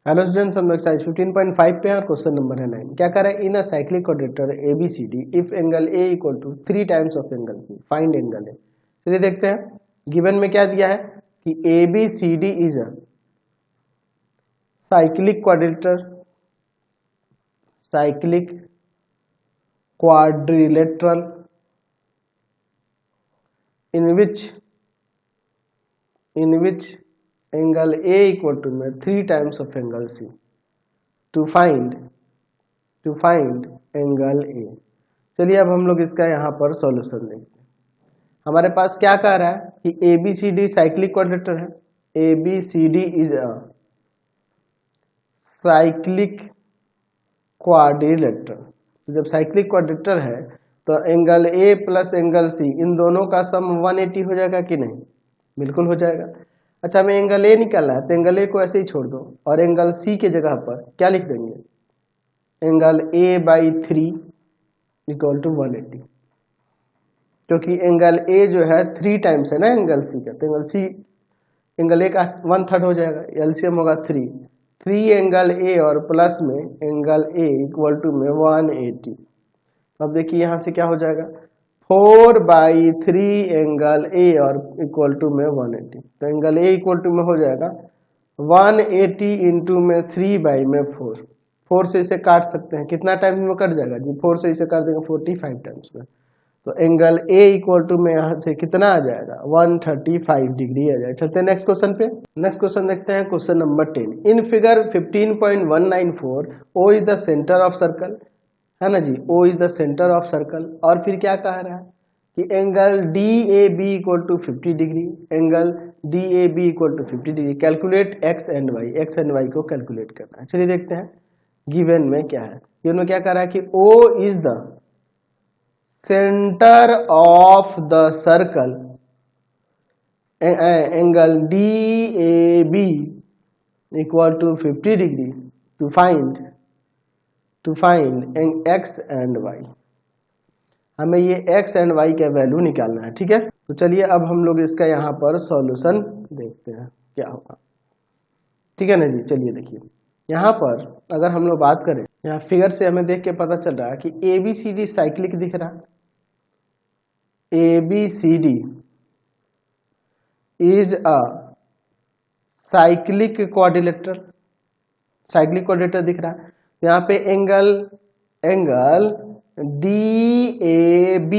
Hello students, हम लोग exercise 15.5 पे हैं और क्वेश्चन नंबर है 9। क्या कर रहा है? In a cyclic quadrilateral ABCD if angle A equal to 3 times of angle C find angle A। चलिए देखते हैं गिवन में क्या दिया है कि ABCD is a cyclic quadrilateral in which angle A equal to में 3 times of angle C to find angle A। चलिए अब हम लोग इसका यहाँ पर सॉल्यूशन देखते हैं। हमारे पास क्या कह रहा है कि ABCD साइक्लिक क्वाड्रेटर है। ABCD is a cyclic quadrilateral. तो जब साइक्लिक क्वाड्रेटर है तो angle A plus angle C इन दोनों का सम 180 हो जाएगा कि नहीं? बिल्कुल हो जाएगा। अच्छा, हमें एंगल A निकालना है तो एंगल A को ऐसे ही छोड़ दो और एंगल C के जगह पर क्या लिख देंगे? एंगल A/3 इक्वल टू 180, क्योंकि एंगल A जो है 3 टाइम्स है ना एंगल C का, तो एंगल A का 1/3 हो जाएगा, एलसीएम होगा 3 एंगल A और प्लस में एंगल A इक्वल टू में 180। अब देखिए यहाँ से क्या हो जाएगा, 4/3 एंगल A और इक्वल टू में 180, तो एंगल A इक्वल टू में हो जाएगा 180 इंटू में 3/4 से इसे काट सकते हैं, कितना टाइम में कट जाएगा जी? 4 से इसे काट देंगे 45 टाइम्स में, तो एंगल A इक्वल टू में यहाँ से कितना आ जाएगा? 135 डिग्री आ जाएगा। चलते हैं नेक्स्ट क्वेश्चन पे। नेक्स्ट क्वेश्चन देखते हैं, question number 10। In figure 15.194 O is the center of circle, है ना जी? O is the center of circle. और फिर क्या कह रहा है कि angle DAB equal to 50 degree, angle DAB equal to 50 degree. Calculate x and y को कैलकुलेट करना है। चलिए देखते हैं गिवन में क्या है। गिवन में क्या कह रहा है कि O is the center of the circle, angle DAB equal to 50 degree to find x and y। हमें ये x एंड y का वैल्यू निकालना है, ठीक है? तो चलिए अब हम लोग इसका यहाँ पर सॉल्यूशन देखते हैं क्या होगा, ठीक है ना जी? चलिए देखिए यहाँ पर अगर हम लोग बात करें, यहाँ फिगर से हमें देख के पता चल रहा है कि ABCD साइक्लिक दिख रहा है। ABCD is a cyclic quadrilateral दिख रहा है। यहाँ पे एंगल DAB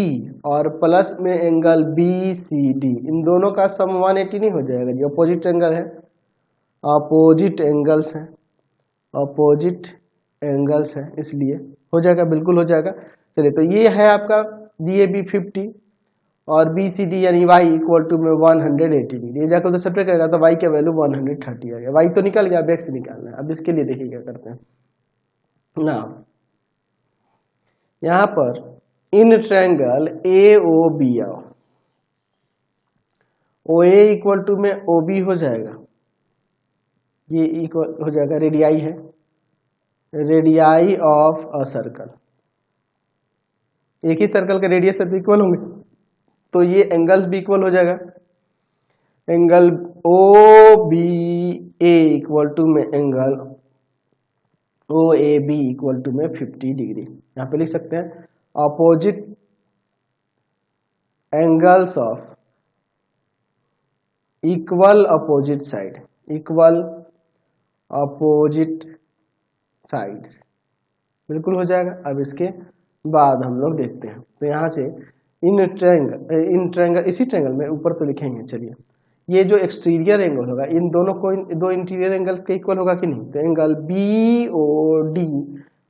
और प्लस में एंगल BCD इन दोनों का सम 180 नहीं हो जाएगा जी? अपोजिट एंगल है, अपोजिट एंगल्स है, इसलिए हो जाएगा, बिल्कुल हो जाएगा। चलिए तो ये है आपका DAB 50 और BCD यानी y इक्वल टू में 180 डिग्री। ये जाकर तो सब्ट्रैक्ट करेगा तो y का वैल्यू 130 आ गया। y तो निकल गया, अब x निकालना है। अब इसके लिए देखिए क्या करते हैं ना, यहाँ पर इन ट्रायंगल AOB आओ, OA इक्वल टू में OB हो जाएगा, ये इक्वल हो जाएगा, रेडियाई है, रेडियाई ऑफ अ सर्कल। एक ही सर्कल के रेडियस सब इक्वल होंगे तो ये एंगल्स भी इक्वल हो जाएगा। एंगल OBA इक्वल टू में एंगल OAB इक्वल टू में 50 डिग्री। यहाँ पे लिख सकते हैं opposite angles of equal opposite side, बिल्कुल हो जाएगा। अब इसके बाद हम लोग देखते हैं, तो यहाँ से इन ट्रायंगल इसी ट्रायंगल में ऊपर तो लिखेंगे। चलिए ये जो एक्सटीरियर एंगल होगा इन दोनों को, दो इंटीरियर एंगल के इक्वल होगा कि नहीं? तो एंगल BOD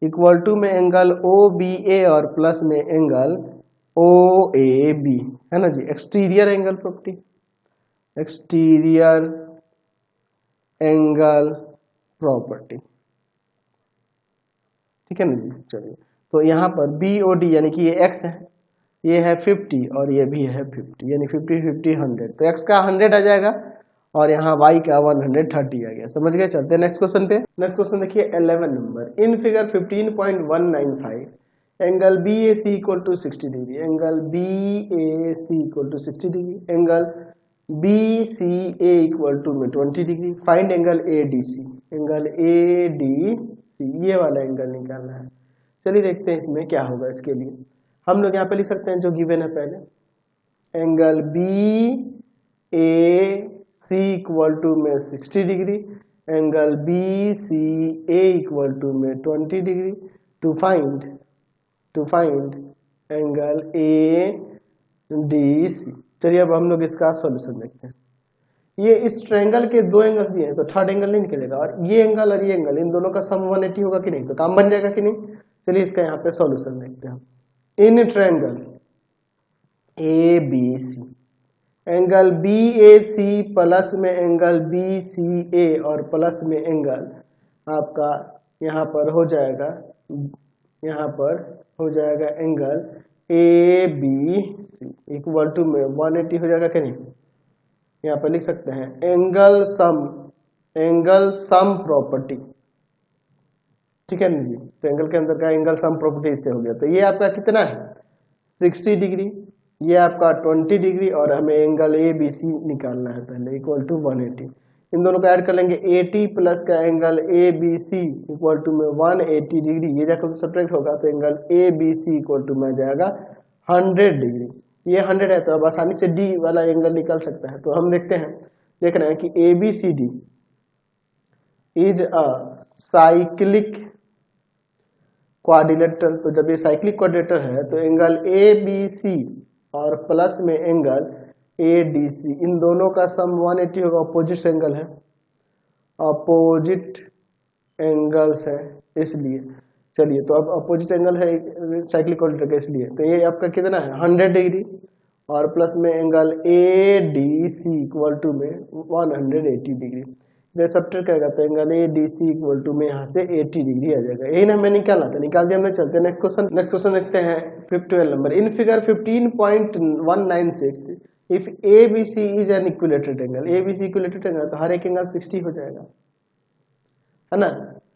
इक्वल टू में एंगल OBA और प्लस में एंगल OAB, है ना जी? Exterior angle property, exterior angle property, ठीक है ना जी? चलिए तो यहाँ पर BOD यानी कि ये x है, ये है 50 और ये भी है 50, यानी 50 50 100, तो x का 100 आ जाएगा और यहाँ y का 130 आ गया। समझ गए? चलते हैं नेक्स्ट क्वेश्चन पे। नेक्स्ट क्वेश्चन देखिए 11 नंबर। In figure 15.195 angle BAC equal to 60 degree, angle BAC equal to 60 degree, angle BCA equal to में 20 degree. Find angle ADC। Angle A D C, ये वाला एंगल निकालना है। चलिए देखते हैं इसमें क्या होगा। इसके लिए हम लोग यहाँ पे लिख सकते हैं जो गिवन है पहले, angle B A C equal to में 60 degree, angle B C A equal to में 20 degree, to find angle A D C. चलिए अब हम लोग इसका सॉल्यूशन देखते हैं। ये इस ट्रायंगल के दो एंगल्स दिए हैं तो थर्ड एंगल नहीं निकलेगा, और ये एंगल और ये एंगल इन दोनों का सम 180 होगा कि नहीं, तो काम बन जाएगा कि नहीं। चलिए इसका यहाँ पे सॉल्यूशन देखते हैं। In triangle A B C, angle B A C plus में एंगल बी सी ए और प्लस में एंगल आपका यहाँ पर हो जाएगा, यहाँ पर हो जाएगा angle A B C equal to में 180 हो जाएगा कि नहीं। यहाँ पर लिख सकते हैं एंगल सम प्रॉपर्टी, ठीक है ना जी। तो एंगल के अंदर का एंगल सम प्रॉपर्टी इससे हो गया। तो ये आपका कितना है 60 डिग्री, ये आपका 20 डिग्री, और हमें एंगल ए बी सी निकालना है पहले इक्वल टू 180। इन दोनों को ऐड कर लेंगे, 80 प्लस का angle A B C equal to में 180 डिग्री, ये जाकर सब्ट्रैक्ट होगा तो angle A B C equal to में जाएगा 100 डिग्री। ये 100 है तो अब आसानी से डी वाला एंगल निकल सकता है। तो हम देखते हैं, देख रहे हैं कि A B C D is a cyclic quadrilateral. तो जब ये साइक्लिक क्वाड्रिलेटरल है तो एंगल ए बी सी और प्लस में एंगल ए डी सी, इन दोनों का सम 180 होगा। अपोजिट एंगल है, अपोजिट एंगल्स है इसलिए। चलिए तो अब अपोजिट एंगल है साइक्लिक क्वाड्रिलेटरल का, इसलिए तो ये आपका कितना है 100 डिग्री और प्लस में angle A D C equal to में 180 डिग्री। जब सब्ट्रैक्ट करेगा तो angle A D C equal to में यहाँ से 80 डिग्री आ जाएगा। यही ना हमें निकालना था, निकाल दिया हमने। चलते हैं नेक्स्ट क्वेश्चन देखते हैं 12 नंबर। In figure 15.196 if A B C is an equilateral angle, A B C equilateral angle तो हर एक एंगल 60 हो जाएगा, है ना।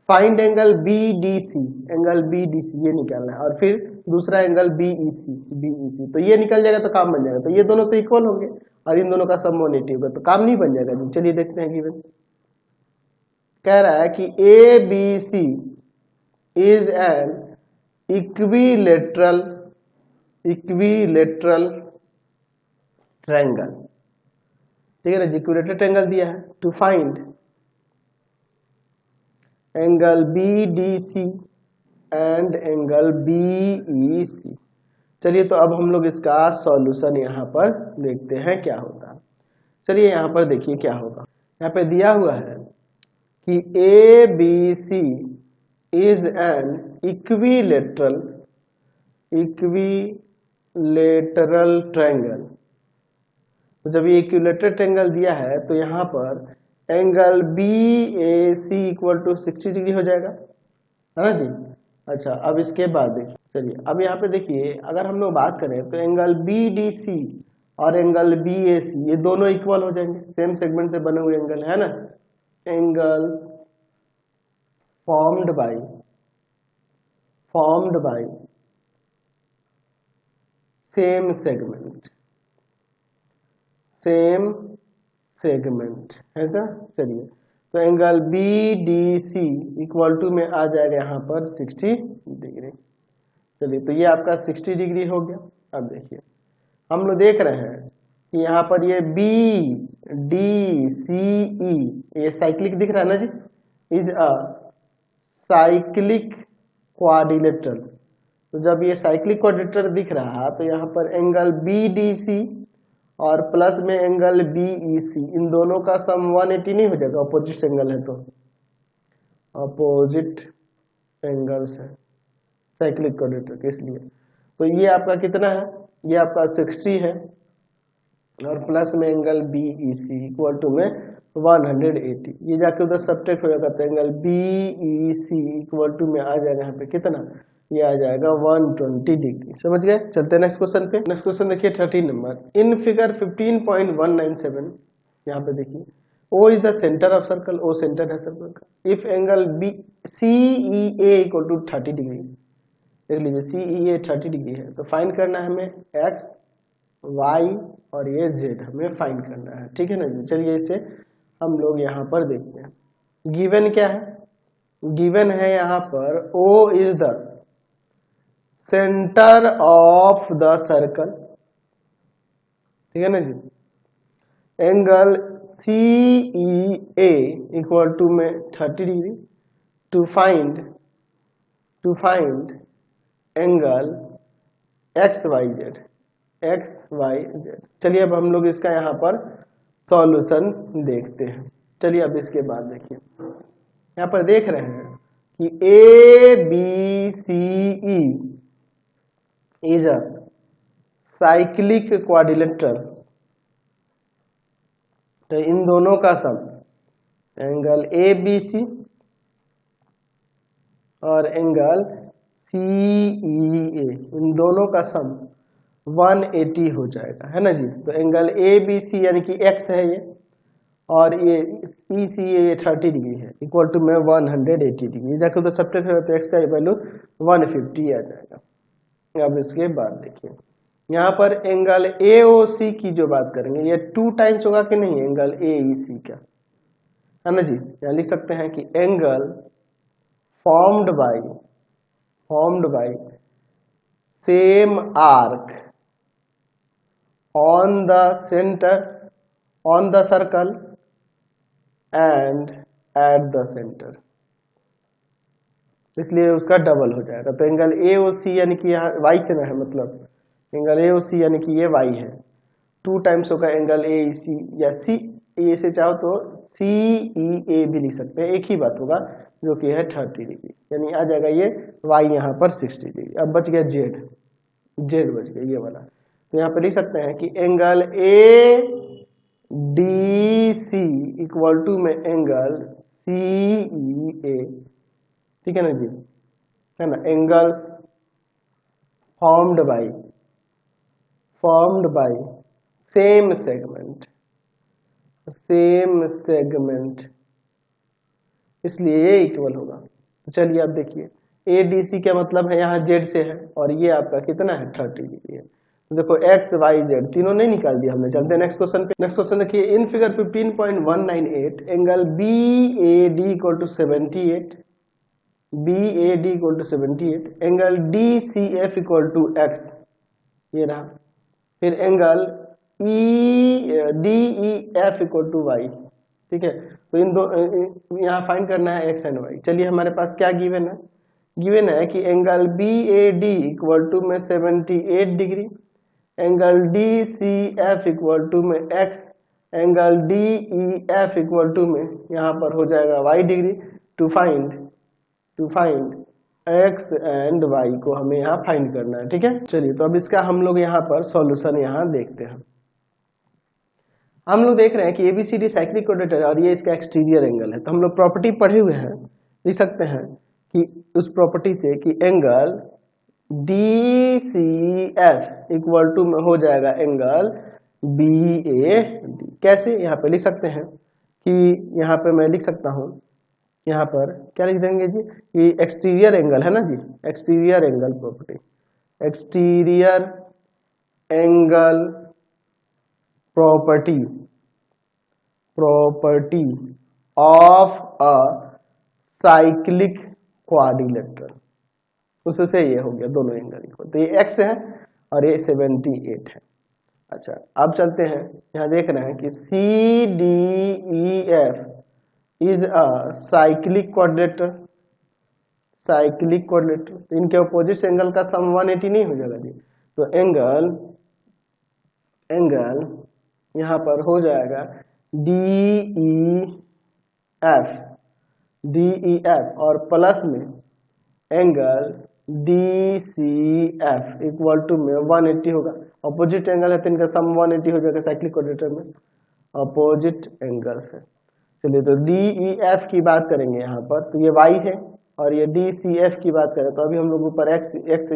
Find angle B D C, angle B D C ये निकालना है, और फिर दूसरा एंगल बी ई सी, तो ये निकल जाएगा तो काम बन जाएगा। तो ये दोनों तो इक्वल होंगे और इन दोनों का सम 180 होगा, तो काम नहीं बन जाएगा। चलिए देखते हैं गिवन कह रहा है कि A B C is an equilateral triangle, ठीक है ना। इक्विलेटरल ट्रायंगल दिया है। To find angle B D C and angle B E C. चलिए तो अब हम लोग इसका सॉल्यूशन यहाँ पर देखते हैं क्या होगा। चलिए यहाँ पर देखिए क्या होगा। यहाँ पे दिया हुआ है कि A B C is an equilateral triangle. तो जब ये इक्विलेटरल ट्रायंगल दिया है तो यहाँ पर angle B A C equal to 60 degree हो जाएगा, है ना जी। अच्छा अब इसके बाद देखिए, चलिए अब यहाँ पे देखिए अगर हम लोग बात करें तो एंगल बी डी सी और एंगल बी ए सी ये दोनों इक्वल हो जाएंगे, सेम सेगमेंट से बने हुए एंगल है ना। Angles formed by same segment है क्या। चलिए तो angle B D C equal to में आ जाएगा यहाँ पर 60 डिग्री। चलिए तो ये आपका 60 डिग्री हो गया। अब देखिए हम लोग देख रहे हैं कि यहाँ पर ये बी डी सी ई ये साइक्लिक दिख रहा है ना जी, इज अ साइक्लिक क्वाड्रिलेटरल। तो जब ये साइक्लिक क्वाड्रिलेटरल दिख रहा तो यहाँ पर एंगल बी डी सी और प्लस में एंगल बी ई सी इन दोनों का सम 180 नहीं हो जाएगा, अपोजिट एंगल है तो अपोजिट एंगल्स है साइक्लिक क्वाड्रिलेटरल के, इसलिए तो ये आपका कितना है, ये आपका 60 है और प्लस में angle B E C equal to में 180। ये जाके उधर सब्ट्रैक्ट हो जाएगा तो angle B E C equal to में आ जाएगा यहाँ पे कितना, ये आ जाएगा 120 डिग्री। समझ गए। चलते हैं नेक्स्ट क्वेश्चन पे। नेक्स्ट क्वेश्चन देखिए 13 नंबर। इन फिगर 15.197 यहाँ पे देखिए O is the center of circle, O center है सर्कल का। If angle B C E A equal to 30 degree, देख लीजिए सी ई ए 30 डिग्री है तो फाइंड करना है हमें एक्स वाई और ये जेड हमें फाइंड करना है, ठीक है ना जी। चलिए इसे हम लोग यहाँ पर देखते हैं। गिवन क्या है, गिवन है यहाँ पर O is the center of the circle, ठीक है ना जी। एंगल CEA इक्वल टू में 30 degree. To find angle XYZ। चलिए अब हम लोग इसका यहाँ पर सॉल्यूशन देखते हैं। चलिए अब इसके बाद देखिए, यहाँ पर देख रहे हैं कि ABCE is a cyclic quadrilateral, तो इन दोनों का सम एंगल ABC और एंगल CEA, इन दोनों का सम 180 हो जाएगा, है ना जी। तो एंगल ABC यानी कि X है ये, और ये ECA ये 30 डिग्री है, इक्वल टू में 180 डिग्री। जाकर तो सब्ट्रैक्ट करें तो X का वैल्यू 150 आ जाएगा। अब इसके बाद देखिए यहाँ पर एंगल AOC की जो बात करेंगे, ये 2 टाइम्स होगा कि नहीं एंगल AEC का, है ना जी। यहाँ लिख सकते हैं कि angle formed by same arc on the centre on the circle and at the centre, इसलिए उसका डबल हो जाएगा। तो एंगल AOC यानी कि यहाँ y से ना है, मतलब एंगल AOC यानी कि ये y है, 2 टाइम्स होगा एंगल AEC, या CA से चाहो तो CEA भी लिख सकते हैं, एक ही बात होगा, जो कि है 30 डिग्री, यानी आ जाएगा ये y यहाँ पर 60 डिग्री। अब बच गया z बच गया ये वाला। तो यहाँ पर लिख सकते हैं कि एंगल ADC इक्वल टू में एंगल CEA, ठीक है ना जी, है ना। Angles formed by same segment, इसलिए ये इक्वल होगा। तो चलिए आप देखिए ADC का मतलब है यहाँ Z से है, और ये आपका कितना है 30 डिग्री है। तो देखो XYZ तीनों नहीं निकाल दिया हमने। चलते हैं नेक्स्ट क्वेश्चन पे। नेक्स्ट क्वेश्चन देखिए, in figure 15.198 angle BAD equal to 78, BAD equal to 78, angle DCF equal to X, ये रहा। फिर angle DEF equal to Y, ठीक है। तो इन दो यहाँ फाइंड करना है X एंड Y। चलिए हमारे पास क्या गिवन है, गिवन है कि एंगल BAD इक्वल टू में 78 degree, angle DCF equal to में X, angle DEF equal to में यहाँ पर हो जाएगा Y degree. To find X and Y को हमें यहाँ फाइंड करना है, ठीक है। चलिए तो अब इसका हम लोग यहाँ पर सॉल्यूशन यहाँ देखते हैं। हम लोग देख रहे हैं कि ABCD साइक्लिक क्वाड्रिलेटरल और ये इसका एक्सटीरियर एंगल है। तो हम लोग प्रॉपर्टी पढ़े हुए हैं, लिख सकते हैं कि उस प्रॉपर्टी से कि एंगल DCF इक्वल टू में हो जाएगा एंगल BAD। कैसे, यहाँ पे लिख सकते हैं कि यहाँ पे मैं लिख सकता हूँ, यहाँ पर क्या लिख देंगे जी, ये एक्सटीरियर एंगल है ना जी, exterior angle property, exterior angle property of a cyclic quadrilateral, उससे ये हो गया दोनों एंगल इक्वल। तो ये X है और ये 78 है। अच्छा अब चलते हैं, यहाँ देख रहे हैं कि CDEF is a cyclic quadrilateral, तो इनके अपोजिट एंगल का सम 180 नहीं हो जाएगा जी। तो एंगल यहाँ पर हो जाएगा DEF और प्लस में एंगल DCF इक्वल टू में 180 होगा। अपोजिट एंगल है तो इनका सम 180 हो जाएगा साइक्लिक क्वाड्रिलेटरल में, अपोजिट एंगल्स है। चलिए तो DEF की बात करेंगे यहाँ पर, तो ये Y है, और ये DCF की बात करें तो अभी हम लोग ऊपर X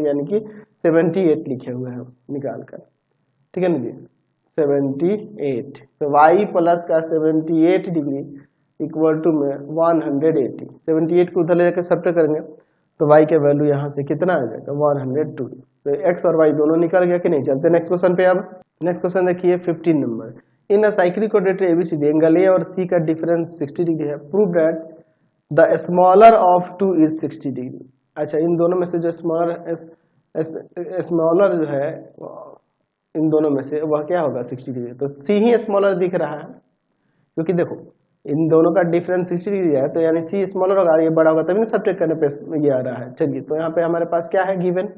यानी कि 78 लिखे हुए हैं निकाल कर, ठीक है ना जी, 78। तो Y प्लस का 78 डिग्री इक्वल टू में 180, 78 को उधर ले जाकर सब्ट्रैक्ट करेंगे तो Y के वैल्यू यहाँ से कितना आ जाएगा 102। तो X और Y दोनों निकल गया कि नहीं। चलते नेक्स्ट क्वेश्चन पे। अब नेक्स्ट क्वेश्चन देखिए 15 number, in a cyclic quadrilateral ABCD angle A और C का डिफरेंस 60 डिग्री है, prove that the smaller of two is 60 degree. अच्छा, इन दोनों में से जो स्मॉलर जो है इन दोनों में से वह क्या होगा 60 डिग्री, तो सी ही स्मॉलर दिख रहा है, क्योंकि देखो इन दोनों का डिफरेंस 60 डिग्री है, तो यानी सी स्मॉलर होगा, ये बड़ा होगा, तभी ना सब्ट्रैक्ट करने पे ये आ रहा है। चलिए, तो यहाँ पे हमारे पास क्या है गिवन,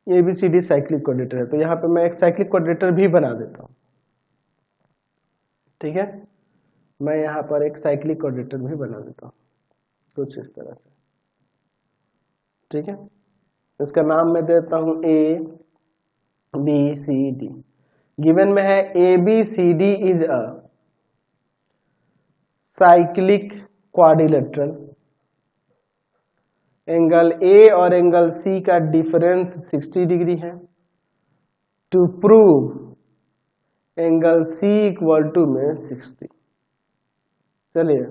ABCD साइक्लिक क्वाड्रेटर है, तो यहाँ पे मैं एक साइक्लिक क्वाड्रेटर भी बना देता हूँ। ठीक है, मैं यहाँ पर एक साइक्लिक क्वाड्रेटर भी बना देता हूँ कुछ इस तरह से। ठीक है, इसका नाम मैं देता हूँ ABCD। गिवन में है ABCD is a cyclic quadrilateral, angle A और एंगल C का डिफरेंस 60 डिग्री है। To prove angle C equal to में 60। चलिए,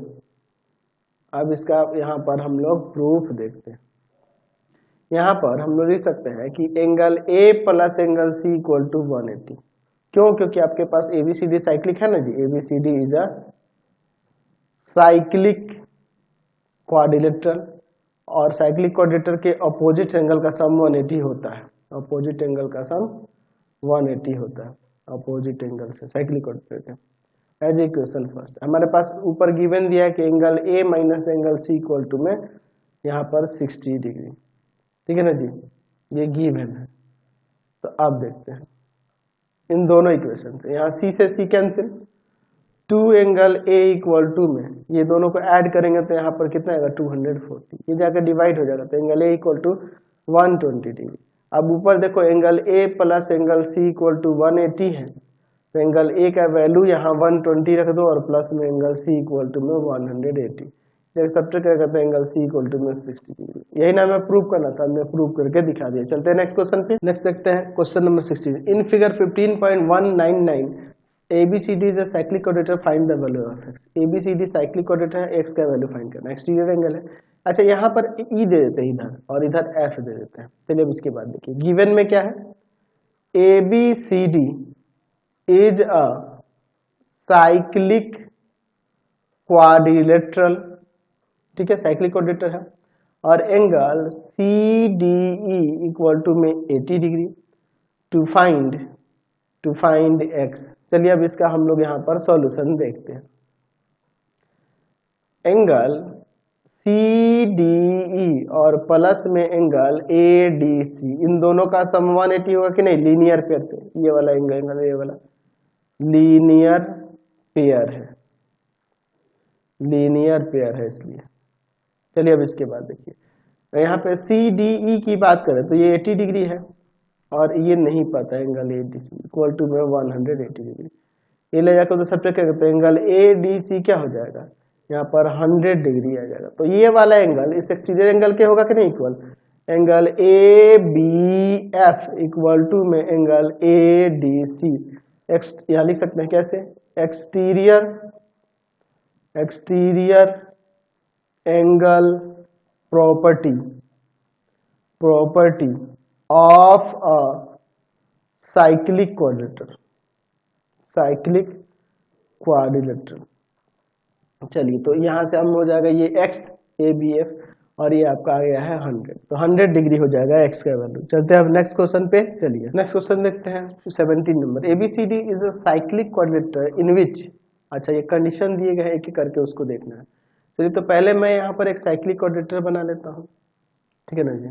अब इसका यहाँ पर हम लोग प्रूफ देखते हैं। यहाँ पर हम लोग लिख सकते हैं कि angle A plus angle C equal to 180। क्यों? क्योंकि आपके पास ABCD साइक्लिक है ना जी, ABCD is a cyclic quadrilateral, और साइक्लिक क्वाड्रेटर के अपोजिट एंगल का सम 180 होता है। अपोजिट एंगल का सम 180 होता है अपोजिट एंगल से साइक्लिक क्वाड्रेटर के। एज इक्वेशन फर्स्ट हमारे पास ऊपर गिवन दिया है कि angle A minus angle C equal to में यहाँ पर 60 डिग्री। ठीक है ना जी, ये गिवन है। तो अब देखते हैं इन दोनों इक्वेशन से, यहाँ C से C cancel, 2 angle A equal to में ये दोनों को ऐड करेंगे तो यहाँ पर कितना आएगा 240, ये जाकर डिवाइड हो जाएगा, तो angle A equal to 120 degree. अब ऊपर देखो angle A plus angle C equal to 180 है, तो एंगल A का वैल्यू यहाँ 120 रख दो और प्लस में एंगल C इक्वल टू में 180, जब सब्ट्रैक्ट करेगा तो एंगल C इक्वल टू में 60 डिग्री। यही ना हमें प्रूव करना था, हमने प्रूव करके दिखा दिया। चलते हैं नेक्स्ट क्वेश्चन पे। नेक्स्ट देखते हैं question number 16। In figure 15.199 ABCD is a cyclic क्वाड्रेटर, find the value of x। ABCD cyclic quadrilateral है, x का वैल्यू फाइंड करना, एक्सटीरियर एंगल है। अच्छा, यहाँ पर E दे देते हैं इधर और इधर F दे देते हैं। चलिए अब इसके बाद देखिए गिवन में क्या है, ABCD is a cyclic quadrilateral, ठीक है, साइक्लिक क्वाड्रेटर है, और एंगल CDE इक्वल टू में 80 डिग्री। To find x। चलिए अब इसका हम लोग यहाँ पर सॉल्यूशन देखते हैं। एंगल CDE और प्लस में एंगल ADC, इन दोनों का सम 180 होगा कि नहीं, लीनियर पेयर से। ये वाला एंगल ये वाला लीनियर पेयर है, लीनियर पेयर है इसलिए। चलिए अब इसके बाद देखिए, तो यहाँ पे CDE की बात करें तो ये 80 डिग्री है और ये नहीं पता एंगल ADC इक्वल टू में 180 डिग्री। ये ले जाकर तो सब्ट्रैक्ट करेंगे तो एंगल ADC क्या हो जाएगा, यहाँ पर 100 डिग्री आ जाएगा। तो ये वाला एंगल इस एक्सटीरियर एंगल के होगा कि नहीं equal, angle ABF equal to में एंगल ADC। यहाँ लिख सकते हैं कैसे, exterior angle property of a cyclic quadrilateral. चलिए, तो यहां से हम हो जाएगा ये x ABF और ये आपका आ गया है 100, तो 100 डिग्री हो जाएगा x का वैल्यू। चलते हैं अब नेक्स्ट क्वेश्चन पे। चलिए नेक्स्ट क्वेश्चन देखते हैं 17 number. ABCD is a cyclic quadrilateral in which, अच्छा ये कंडीशन दिए गए हैं एक एक करके उसको देखना है। चलिए, तो पहले मैं यहाँ पर एक साइक्लिक क्वाड्रिलेटरल बना लेता हूँ, ठीक है ना जी।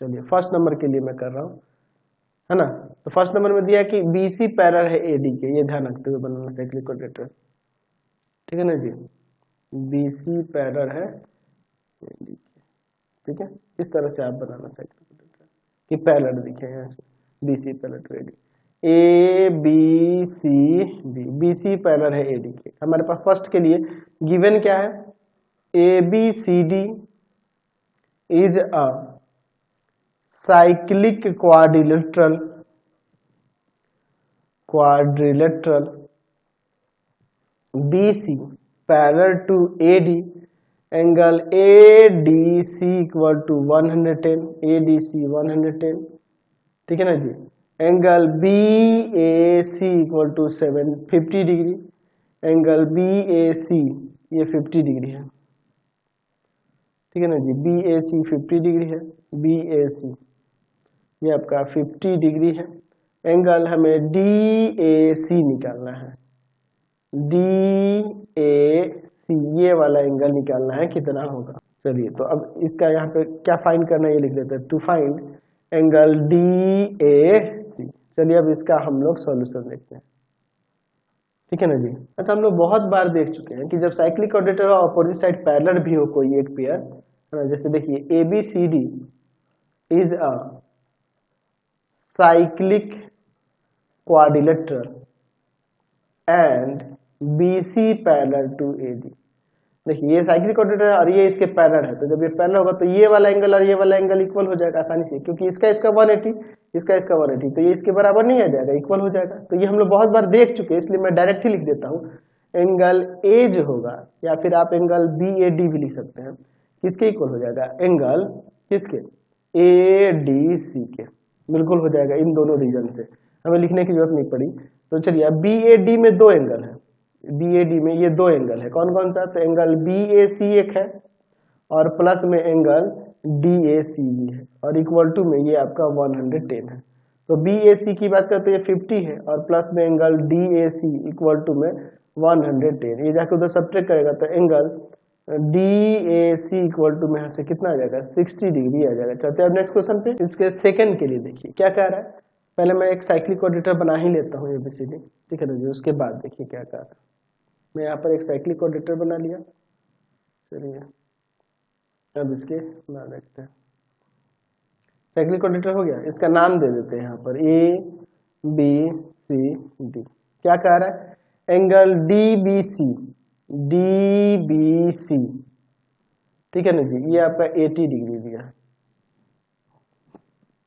चलिए फर्स्ट नंबर के लिए मैं कर रहा हूँ, है ना। तो फर्स्ट नंबर में दिया कि BC पैरेलल है AD के, ये ध्यान रखते हुए बनाना साइक्लिक क्वाड्रिलेटरल, ठीक है ना जी। BC पैरेलल है AD के, ठीक है, इस तरह से आप बनाना साइक्लिक क्वाड्रिलेटरल कि पैरेलल दिखे यहाँ से, BC parallel to AD, ABCD, BC parallel है AD के। हमारे पास फर्स्ट के लिए गिवन क्या है, ABCD is a cyclic quadrilateral BC parallel to AD, angle ADC equal to 110, ADC 110, ठीक है ना जी। Angle BAC equal to 750 degree, angle B A C ये 50 डिग्री है, ठीक है ना जी। बी ए सी 50 डिग्री है, बी ए सी ये आपका 50 डिग्री है। एंगल हमें डी ए सी निकालना है, डी ए सी ये वाला एंगल निकालना है, कितना होगा। चलिए तो अब इसका यहाँ पे क्या फाइंड करना है ये लिख देते हैं, to find angle D A C. चलिए अब इसका हम लोग सॉल्यूशन देखते हैं, ठीक है ना जी। अच्छा, हम लोग बहुत बार देख चुके हैं कि जब साइक्लिक क्वाड्रेटर और अपोजिट साइड पैरेलल भी हो कोई एक पेयर, है ना, जैसे देखिए A B C D is a cyclic quadrilateral and B C parallel to A D. देखिए ये साइक्लिक क्वाड्रेटर है और ये इसके पैरेलल है, तो जब ये पैरेलल होगा तो ये वाला एंगल और ये वाला एंगल इक्वल हो जाएगा आसानी से, क्योंकि इसका 180 इसका 180, तो ये इसके बराबर नहीं आ जाएगा, इक्वल हो जाएगा। तो ये हम लोग बहुत बार देख चुके हैं, इसलिए मैं डायरेक्ट ही लिख देता हूँ। एंगल ए जो होगा, या फिर आप एंगल बी ए डी भी लिख सकते हैं, किसके इक्वल हो जाएगा, एंगल किसके, ए डी सी के बिल्कुल हो जाएगा। इन दोनों रीजन से हमें लिखने की जरूरत नहीं पड़ी। तो चलिए अब बी ए डी में दो एंगल है, बी ए डी में ये दो एंगल है, कौन कौन सा, तो एंगल बी ए सी एक है और प्लस में एंगल डी ए सी भी है, और इक्वल टू में ये आपका 110 है। तो बी ए सी की बात करते हैं ये 50 है और प्लस में angle D A C equal to में 110, ये जाकर उधर सब्ट्रैक्ट करेगा तो angle D A C equal to में यहाँ से कितना आ जाएगा, 60 डिग्री आ जाएगा। चलते हैं अब नेक्स्ट क्वेश्चन पे। इसके सेकंड के लिए देखिए क्या कह रहा है, पहले मैं एक साइक्लिक क्वाड्रेटर बना ही लेता हूँ एबीसीडी, ठीक है ना जी, उसके बाद देखिए क्या कह रहा है। मैं यहाँ पर एक साइक्लिक क्वाड्रेटर बना लिया, चलिए अब इसके नाम देखते हैं। साइक्लिक क्वाड्रेटर हो गया, इसका नाम दे देते हैं यहाँ पर ए बी सी डी। क्या कह रहा है, angle D B C, D B C, ठीक है ना जी, ये आपका 80 डिग्री दिया,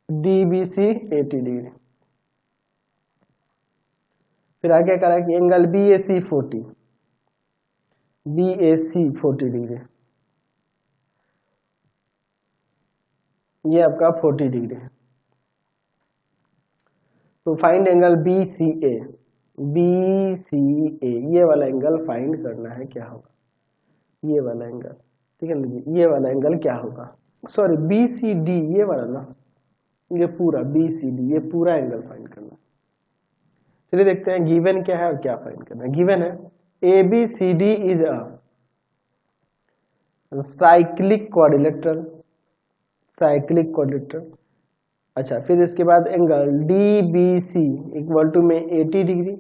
डी बी सी 80 डिग्री। फिर आगे कह रहा है कि angle B A C 40, B A C 40 degree, ये आपका 40 डिग्री है। तो फाइंड एंगल बी सी ए, बी सी ए ये वाला एंगल फाइंड करना है, क्या होगा ये वाला एंगल, ठीक है ना जी, ये वाला एंगल क्या होगा, सॉरी बी सी डी ये वाला ना, ये पूरा बी सी डी ये पूरा एंगल फाइंड करना है। चलिए देखते हैं गिवन क्या है और क्या फाइंड करना है। गिवन है A B C D is a cyclic quadrilateral, cyclic quadrilateral. अच्छा, फिर इसके बाद angle D B C equal to में 80 degree,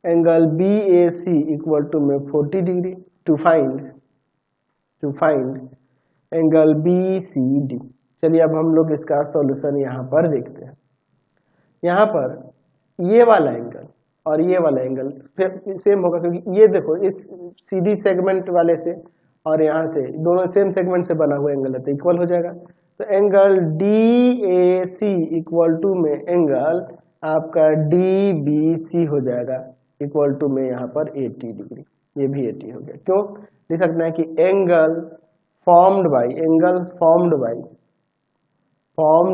angle B A C equal to में 40 degree. To find angle B C D. चलिए अब हम लोग इसका सॉल्यूशन यहाँ पर देखते हैं। यहाँ पर ये वाला एंगल और ये वाला एंगल फिर सेम होगा, क्योंकि ये देखो इस सीधी सेगमेंट वाले से और यहाँ से दोनों सेम सेगमेंट से बना हुआ एंगल है, तो इक्वल हो जाएगा। तो angle D A C equal to में एंगल आपका डी बी सी हो जाएगा इक्वल टू में यहाँ पर 80 डिग्री, ये भी 80 हो गया। क्यों लिख सकते हैं कि angle formed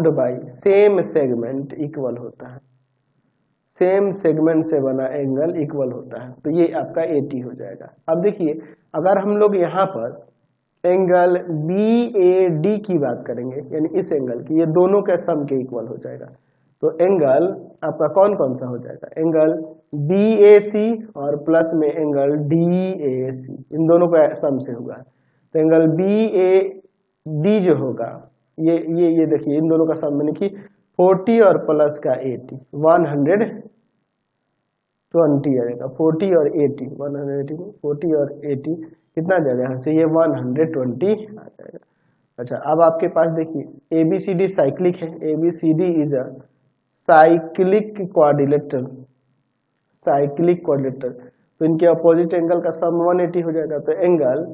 by same segment equal होता है, सेम सेगमेंट से बना एंगल इक्वल होता है, तो ये आपका 80 हो जाएगा। अब देखिए अगर हम लोग यहाँ पर एंगल बी ए डी की बात करेंगे, यानी इस एंगल की, ये दोनों का सम के इक्वल हो जाएगा। तो एंगल आपका कौन कौन सा हो जाएगा, एंगल बी ए सी और प्लस में एंगल डी ए सी, इन दोनों का सम से होगा। तो एंगल बी ए डी जो होगा ये देखिए इन दोनों का सम में कि 40 और प्लस का 80 120 आ जाएगा। 40 और 80 180 40 और 80 कितना आ जाएगा यहाँ से, ये 120 आ जाएगा। अच्छा, अब आपके पास देखिए A B C D cyclic है, A B C D is a cyclic quadrilateral, cyclic quadrilateral, तो इनके अपोजिट एंगल का सम 180 हो जाएगा। तो एंगल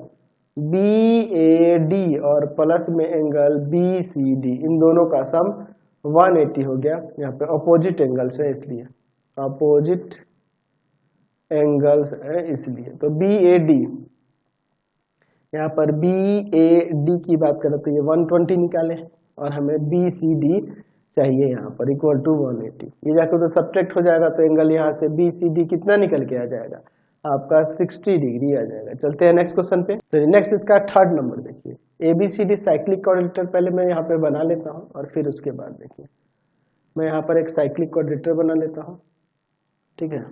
बी ए डी और प्लस में एंगल बी सी डी, इन दोनों का सम 180 हो गया। यहाँ पे अपोजिट एंगल्स है इसलिए, अपोजिट एंगल्स है इसलिए। तो बी ए डी, यहाँ पर बी ए डी की बात करें तो ये 120 निकाले और हमें बी सी डी चाहिए यहाँ पर इक्वल टू 180। ये जाकर तो सब्ट्रैक्ट हो जाएगा, तो एंगल यहाँ से बी सी डी कितना निकल के आ जाएगा, आपका 60 डिग्री आ जाएगा। चलते हैं नेक्स्ट क्वेश्चन पे। तो नेक्स्ट इसका थर्ड नंबर देखिए, ABCD साइक्लिक क्वाड्रेटर पहले मैं यहाँ पे बना लेता हूँ और फिर उसके बाद देखिए मैं यहाँ पर एक साइक्लिक क्वाड्रेटर बना लेता हूँ, ठीक है,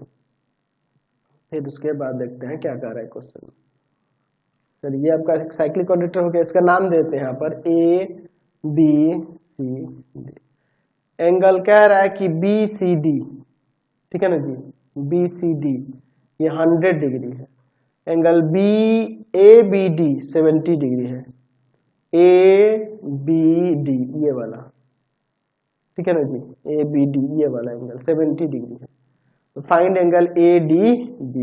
फिर उसके बाद देखते हैं क्या कर रहा है क्वेश्चन। चलिए आपका साइक्लिक क्वाड्रेटर हो गया, इसका नाम देते हैं यहाँ पर ABCD। एंगल कह रहा है कि BCD, ठीक है ना जी, BCD ये 100 डिग्री है। एंगल ABD 70 डिग्री है, ABD ये वाला, ठीक है ना जी, ABD ये वाला एंगल 70 डिग्री है। तो फाइंड एंगल ADB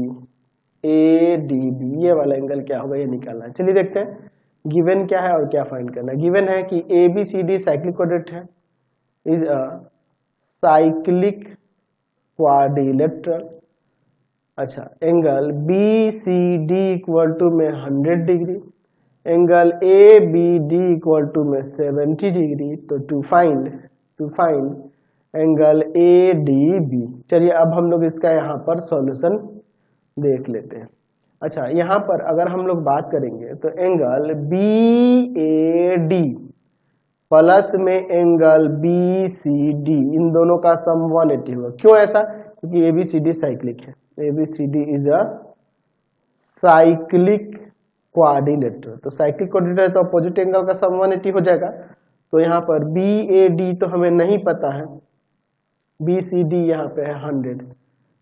ये वाला एंगल क्या होगा ये निकालना है। चलिए देखते हैं गिवन क्या है और क्या फाइंड करना है। गिवन है कि ABCD साइक्लिक क्वाड्रेटर है, इज अ साइक्लिक क्वाड्रिलेटरल। अच्छा, एंगल BCD इक्वल टू में 100 degree, angle ABD equal to में 70 डिग्री। तो टू फाइंड एंगल ADB। चलिए अब हम लोग इसका यहाँ पर सॉल्यूशन देख लेते हैं। अच्छा, यहाँ पर अगर हम लोग बात करेंगे तो एंगल BAD प्लस में एंगल BCD इन दोनों का सम 180 होगा। क्यों ऐसा? क्योंकि ABCD साइक्लिक है, ABCD is a cyclic quadrilateral. तो साइक्लिक क्वाड्रिलेटरल तो अपोजिट एंगल का सम 180 हो जाएगा। तो यहाँ पर BAD तो हमें नहीं पता है, BCD यहाँ पे है 100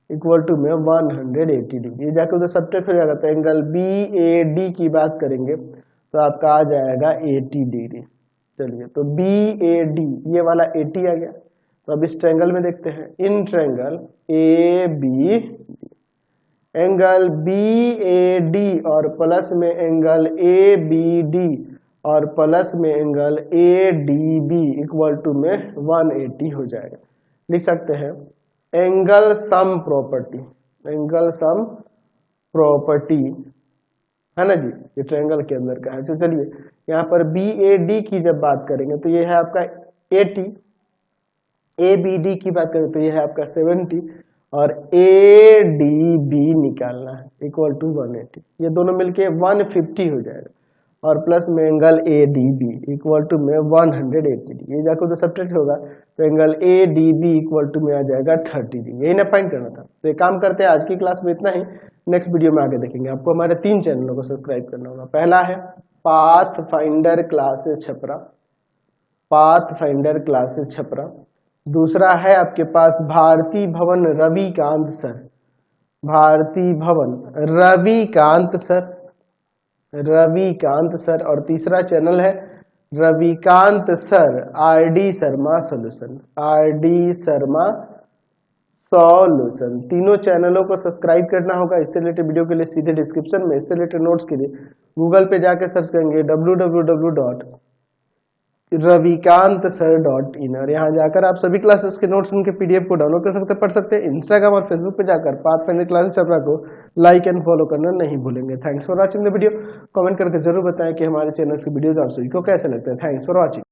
इक्वल टू में 180 डिग्री, जाकर उधर सब्ट्रैक्ट हो जाएगा। तो एंगल BAD की बात करेंगे तो आपका आ जाएगा 80 डिग्री। चलिए, तो BAD ये वाला 80 आ गया। तो अब इस ट्रायंगल में देखते हैं, in triangle ABD angle BAD और प्लस में एंगल ABD और प्लस में एंगल ADB इक्वल टू में 180 हो जाएगा। लिख सकते हैं angle sum property, angle sum property है ना जी, ये ट्रायंगल के अंदर का है। तो चलिए यहाँ पर BAD की जब बात करेंगे तो ये है आपका 80, ABD की बात करें तो ये है आपका 70 और ADB निकालना है इक्वल टू 180। ये दोनों मिलके 150 हो जाएगा और प्लस में एंगल ADB इक्वल टू में 180 डिग्री, ये जाकर तो सब्ट्रैक्ट होगा। तो एंगल ADB इक्वल टू में आ जाएगा 30 डिग्री। यही ना फाइंड करना था। तो ये काम करते हैं, आज की क्लास में इतना ही, नेक्स्ट वीडियो में आगे देखेंगे। आपको हमारे 3 चैनलों को सब्सक्राइब करना होगा। पहला है path finder classes Chhapra, path finder classes Chhapra. दूसरा है आपके पास भारती भवन रविकांत सर, भारती भवन रविकांत सर, रविकांत सर। और तीसरा चैनल है Ravikant sir RD Sharma solution, RD Sharma solution. तीनों चैनलों को सब्सक्राइब करना होगा। इससे रिलेटेड वीडियो के लिए सीधे डिस्क्रिप्शन में, इससे रिलेटेड नोट्स के लिए गूगल पे जाकर सर्च करेंगे www.ravikantsir.in और यहाँ जाकर आप सभी क्लासेस के नोट्स उनके PDF को डाउनलोड कर सकते, पढ़ सकते हैं। इंस्टाग्राम और फेसबुक पे जाकर पाथ फाइंडर क्लासेस छपरा को लाइक एंड फॉलो करना नहीं भूलेंगे। Thanks for watching the video. Comment करके जरूर बताएं कि हमारे चैनल की वीडियोस आप सभी को कैसे लगते हैं। Thanks for watching.